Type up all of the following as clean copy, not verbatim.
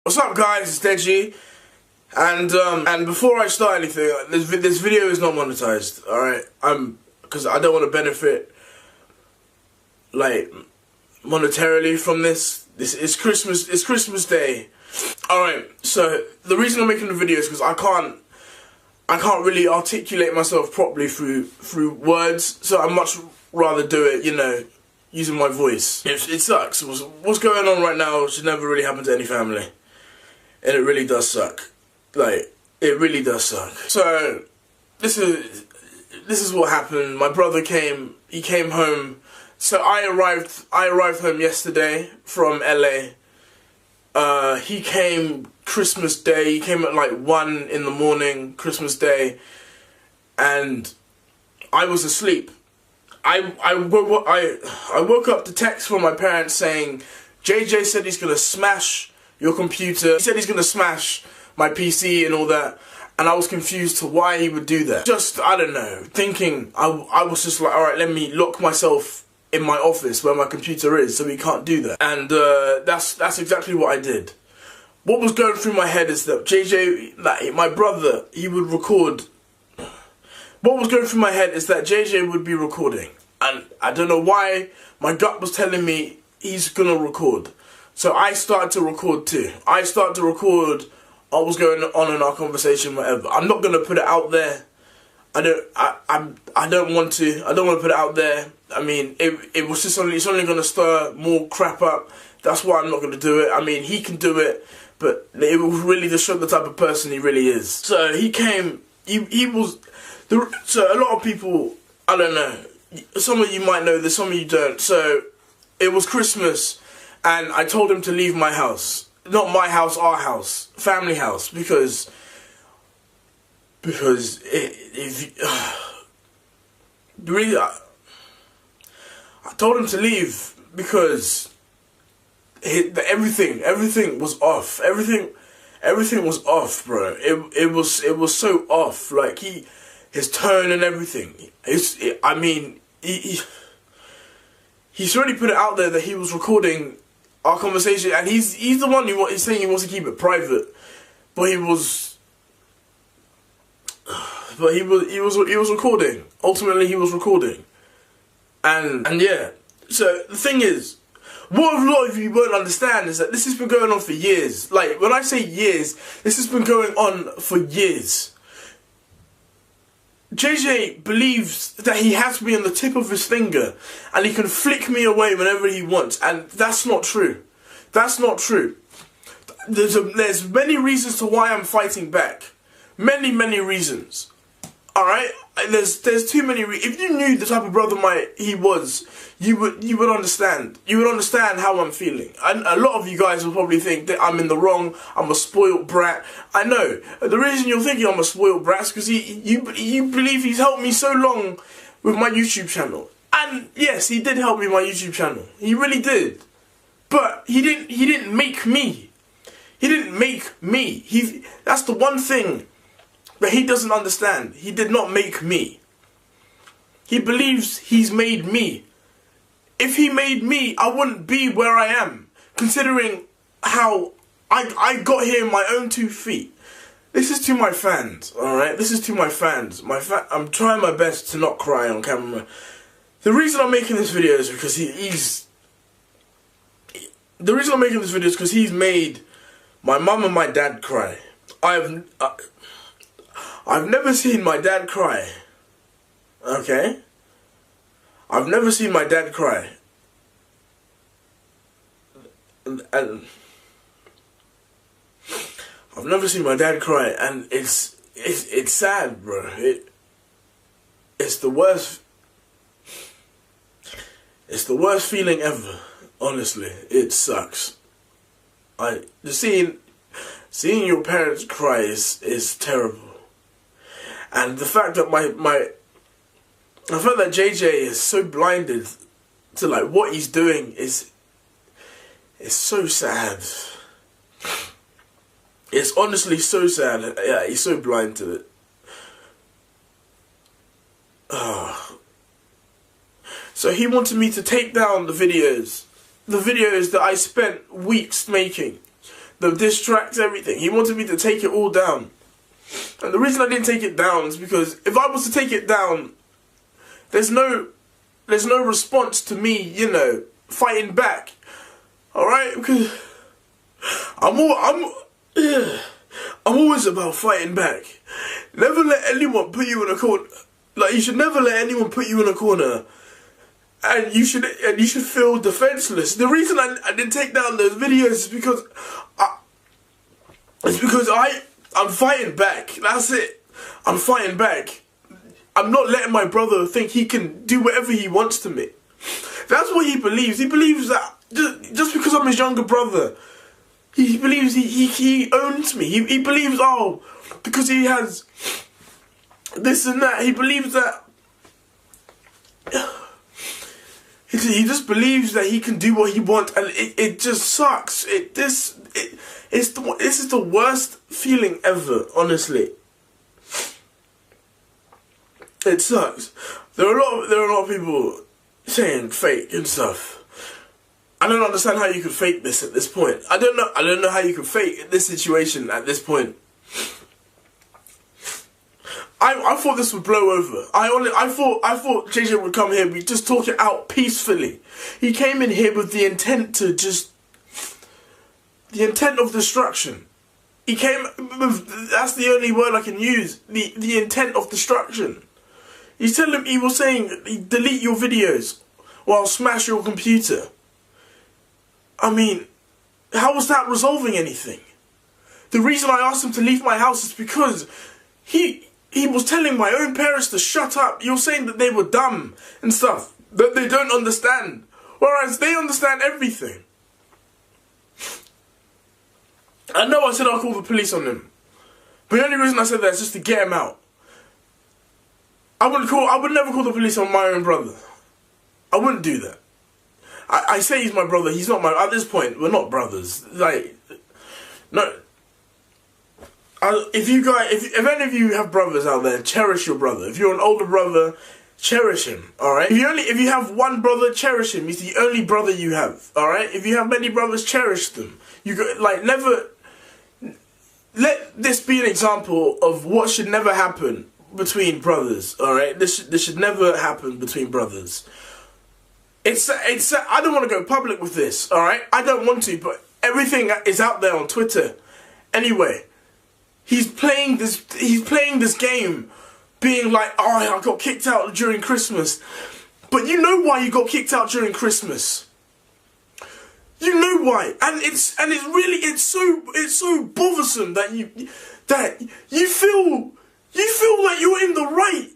What's up, guys? It's Deji, and before I start anything, this video is not monetized. All right, because I don't want to benefit like monetarily from this. This is Christmas. It's Christmas Day. All right. So the reason I'm making the video is because I can't really articulate myself properly through words. So I much rather do it, using my voice. It sucks. What's going on right now should never really happen to any family. And it really does suck. Like, it really does suck. So, this is what happened. My brother came home. So I arrived home yesterday from LA. He came Christmas Day. He came at like 1 in the morning, Christmas Day. And I was asleep. I woke up to text from my parents saying, JJ said he's gonna smash your computer. He said he's gonna smash my PC and all that, and I was confused to why he would do that. Just, I don't know, thinking, I was just like, alright, let me lock myself in my office where my computer is so he can't do that. And that's exactly what I did. What was going through my head is that JJ, like, my brother, he would record. What was going through my head is that JJ would be recording, and I don't know why my gut was telling me he's gonna record. So I started to record too. I started to record what was going on in our conversation, whatever. I'm not gonna put it out there. I don't want to put it out there. I mean, it was just it's only gonna stir more crap up. That's why I'm not gonna do it. I mean, he can do it, but it will really just show the type of person he really is. So he came. So a lot of people, I don't know. Some of you might know this, some of you don't. So it was Christmas. And I told him to leave my house. Not my house, our house. Family house. Because really, I told him to leave because everything was off. Everything was off, bro. It was so off. Like, his tone and everything. He's already put it out there that he was recording our conversation, and he's the one he's saying he wants to keep it private, but he was recording. Ultimately, he was recording, and yeah. So the thing is, what a lot of you won't understand is that this has been going on for years. Like, when I say years, this has been going on for years. JJ believes that he has me on the tip of his finger and he can flick me away whenever he wants, and that's not true. That's not true. There's many reasons to why I'm fighting back. Many reasons. Alright? There's too many if you knew the type of brother he was, you would understand. You would understand how I'm feeling. And a lot of you guys will probably think that I'm in the wrong, I'm a spoiled brat. I know. The reason you're thinking I'm a spoiled brat is because you believe he's helped me so long with my YouTube channel. And yes, he did help me with my YouTube channel. He really did. But he didn't make me. He didn't make me. That's the one thing that he doesn't understand. He did not make me. He believes he's made me. If he made me, I wouldn't be where I am, considering how I got here in my own 2 feet. This is to my fans, alright? This is to my fans. I'm trying my best to not cry on camera. The reason I'm making this video is because he's made my mum and my dad cry. I've never seen my dad cry. Okay? I've never seen my dad cry. And I've never seen my dad cry, and it's sad, bro. It's the worst. It's the worst feeling ever. Honestly, it sucks. Seeing your parents cry is terrible. And the fact that I felt that JJ is so blinded to like what he's doing is so sad. It's honestly so sad. Yeah, he's so blind to it. So he wanted me to take down the videos that I spent weeks making. the diss tracks, everything. He wanted me to take it all down. And the reason I didn't take it down is because if I was to take it down, there's no response to me, you know, fighting back. Alright? Because I'm always about fighting back. Never let anyone put you in a corner. Like, you should never let anyone put you in a corner. And you should feel defenseless. The reason I didn't take down those videos is because I'm fighting back. That's it. I'm fighting back. I'm not letting my brother think he can do whatever he wants to me. That's what he believes. He believes that just because I'm his younger brother, he believes he owns me. He believes, oh, because he has this and that. He believes that. He just believes that he can do what he wants, and it just sucks. This is the worst feeling ever, honestly. It sucks. There are a lot of people saying fake and stuff. I don't understand how you could fake this at this point. I don't know how you could fake this situation at this point. I thought this would blow over. I thought JJ would come here, we'd just talk it out peacefully. He came in here with the intent to the intent of destruction. He came with, that's the only word I can use, the intent of destruction. He was saying, delete your videos or I'll smash your computer. I mean, how was that resolving anything? The reason I asked him to leave my house is because he was telling my own parents to shut up. You're saying that they were dumb and stuff, that they don't understand, whereas they understand everything. I know I said I'll call the police on him, but the only reason I said that is just to get him out. I would never call the police on my own brother. I wouldn't do that. I say he's my brother. He's not my. At this point, we're not brothers. Like, no. If any of you have brothers out there, cherish your brother. If you're an older brother, cherish him. All right. If you have one brother, cherish him. He's the only brother you have. All right. If you have many brothers, cherish them. Never let this be an example of what should never happen between brothers. All right. This should never happen between brothers. I don't want to go public with this. All right. I don't want to, but everything is out there on Twitter. Anyway. He's playing this game, being like, oh, I got kicked out during Christmas. But you know why you got kicked out during Christmas. You know why. And it's so bothersome that you feel like you're in the right.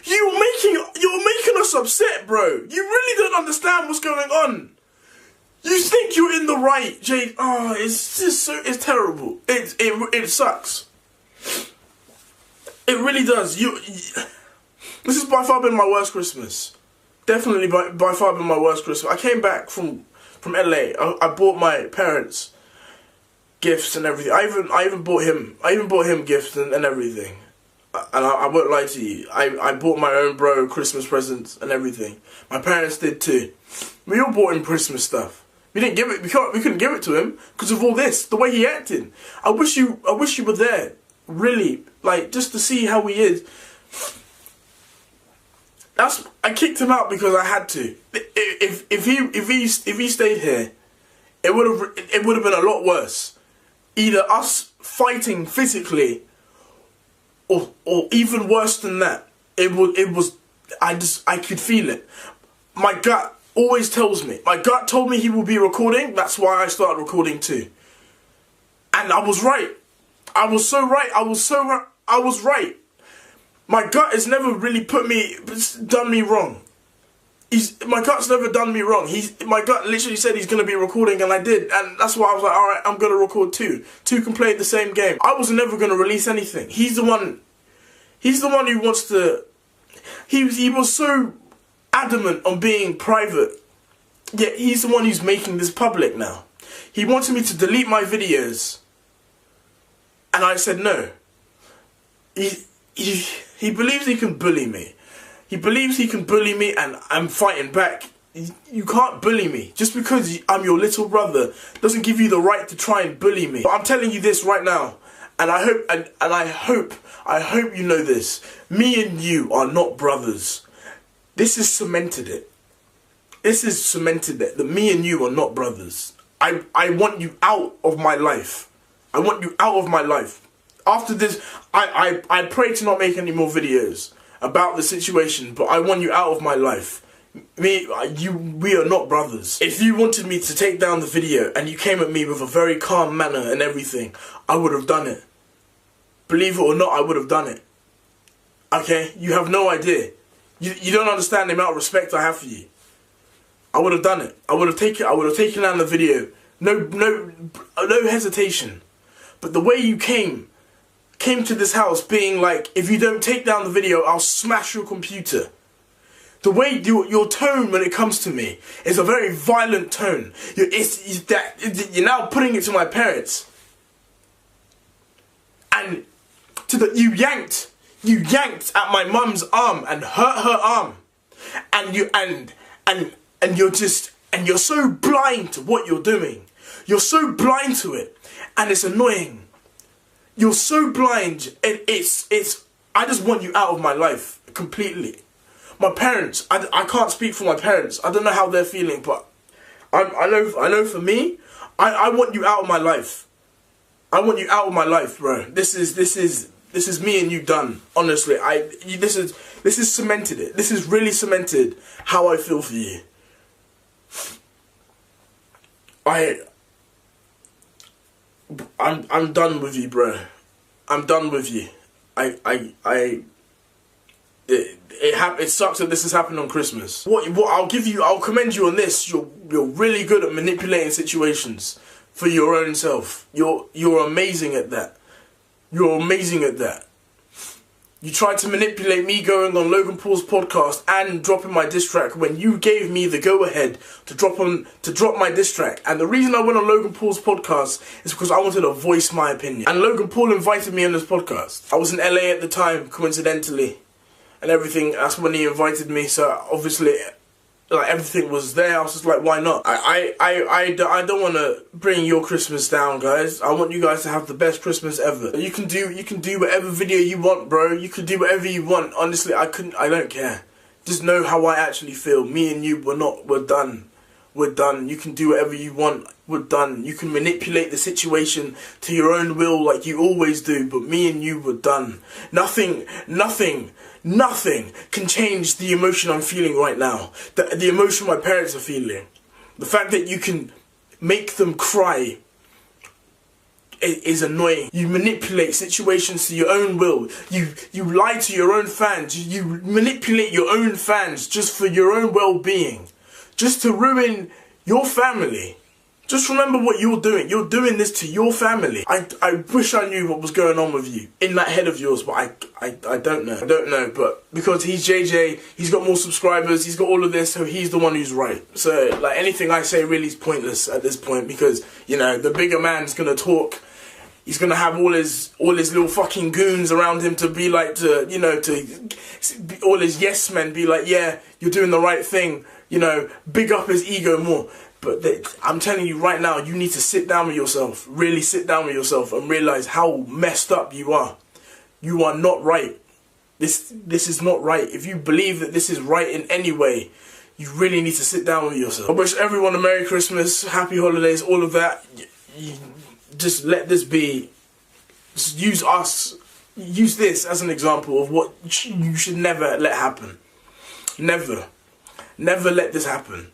You're making us upset, bro. You really don't understand what's going on. You think you're in the right, Jade. Oh, it's just it's terrible. It sucks. It really does. This has by far been my worst Christmas. Definitely by far been my worst Christmas. I came back from LA. I bought my parents gifts and everything. I even bought him gifts and everything. And I won't lie to you. I bought my own bro Christmas presents and everything. My parents did too. We all bought him Christmas stuff. We didn't give it. We couldn't give it to him because of all this. The way he acted. I wish you were there. Really, like, just to see how he is. I kicked him out because I had to. If he stayed here, it would have been a lot worse. Either us fighting physically, or even worse than that. I could feel it. My gut always tells me. My gut told me he will be recording. That's why I started recording too. And I was right. I was so right. I was right. My gut has never really done me wrong. My gut's never done me wrong. My gut literally said he's going to be recording, and I did. And that's why I was like, alright, I'm going to record too. Two can play the same game. I was never going to release anything. He's the one who wants to. He was so adamant on being private, yet he's the one who's making this public now. He wanted me to delete my videos, and I said no. He believes he can bully me. He believes he can bully me, and I'm fighting back. You can't bully me. Just because I'm your little brother doesn't give you the right to try and bully me. But I'm telling you this right now, and I hope you know this. Me and you are not brothers. This has cemented it. This has cemented it, that me and you are not brothers. I want you out of my life. I want you out of my life. After this, I pray to not make any more videos about the situation, but I want you out of my life. We are not brothers. If you wanted me to take down the video and you came at me with a very calm manner and everything, I would have done it. Believe it or not, I would have done it. Okay? You have no idea. You don't understand the amount of respect I have for you. I would have done it. I would have taken down the video. No hesitation. But the way you came to this house being like, if you don't take down the video, I'll smash your computer. The way your tone when it comes to me is a very violent tone. You're now putting it to my parents. And you yanked at my mum's arm and hurt her arm. And you're so blind to what you're doing. You're so blind to it, and it's annoying. You're so blind, and I just want you out of my life completely. My parents, I can't speak for my parents. I don't know how they're feeling, but I know for me, I want you out of my life. I want you out of my life, bro. This is me and you done. Honestly, this is cemented it. This has really cemented how I feel for you. I'm done with you, bro. I'm done with you. It sucks that this has happened on Christmas. I'll commend you on this. You're really good at manipulating situations for your own self. You're amazing at that. You're amazing at that. You tried to manipulate me going on Logan Paul's podcast and dropping my diss track when you gave me the go-ahead to drop my diss track. And the reason I went on Logan Paul's podcast is because I wanted to voice my opinion. And Logan Paul invited me on this podcast. I was in LA at the time, coincidentally, and everything. That's when he invited me. So obviously, like, everything was there. I was just like, why not? I don't want to bring your Christmas down, guys. I want you guys to have the best Christmas ever. You can do whatever video you want, bro. You can do whatever you want. Honestly, I don't care. Just know how I actually feel. Me and you, we're done. We're done. You can do whatever you want. We're done. You can manipulate the situation to your own will like you always do, but me and you, we're done. Nothing can change the emotion I'm feeling right now. The emotion my parents are feeling. The fact that you can make them cry is annoying. You manipulate situations to your own will. You lie to your own fans. You manipulate your own fans just for your own well-being. Just to ruin your family. Just remember what you're doing. You're doing this to your family. I wish I knew what was going on with you in that head of yours, but I don't know. I don't know, but because he's JJ, he's got more subscribers, he's got all of this, so he's the one who's right. So, like, anything I say really is pointless at this point because, you know, the bigger man's gonna talk. He's gonna have all his little fucking goons around him to be like, all his yes men be like, yeah, you're doing the right thing. You know, big up his ego more. But I'm telling you right now, you need to sit down with yourself. Really sit down with yourself and realize how messed up you are. You are not right. This is not right. If you believe that this is right in any way, you really need to sit down with yourself. I wish everyone a Merry Christmas, Happy Holidays, all of that. Just let this be. Just use this as an example of what you should never let happen. Never let this happen.